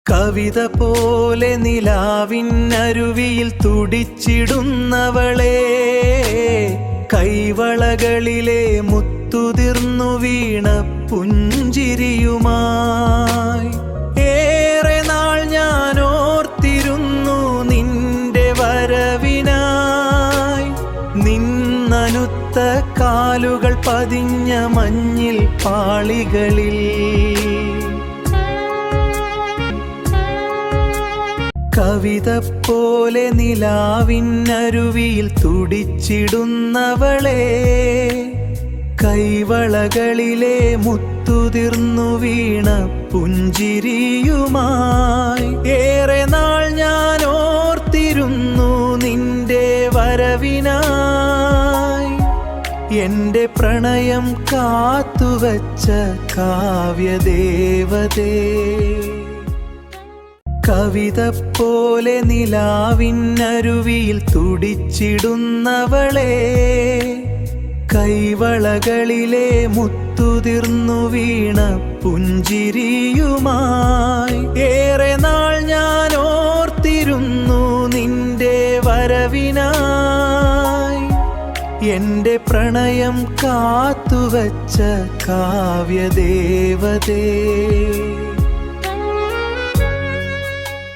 കവിത പോലെ നിലാവിന്നരുവിയിൽ തുടിച്ചിടുന്നവളെ, കൈവളകളിലെ മുത്തുതിർന്നു വീണ പുഞ്ചിരിയുമായി ഏറെ നാൾ ഞാൻ ഓർത്തിരുന്നു നിന്റെ വരവിനായി. നിന്നനുത്ത കാലുകൾ പതിഞ്ഞ മഞ്ഞിൽ പാളികളിൽ കവിത പോലെ നിലാവിന്നരുവിയിൽ തുടിച്ചിടുന്നവളെ, കൈവളകളിലെ മുത്തുതിർന്നു വീണ പുഞ്ചിരിയുമായി ഏറെ നാൾ ഞാൻ ഓർത്തിരുന്നു നിന്റെ വരവിനായി. എന്റെ പ്രണയം കാത്തുവച്ച കാവ്യദേവതേ, കവിത പോലെ നിലാവിന്നരുവിയിൽ തുടിച്ചിടുന്നവളെ, കൈവളകളിലെ മുത്തുതിർന്നു വീണ പുഞ്ചിരിയുമായി ഏറെ നാൾ ഞാൻ ഓർത്തിരുന്നു നിന്റെ വരവിനായി. എന്റെ പ്രണയം കാത്തുവച്ച കാവ്യദേവതേ.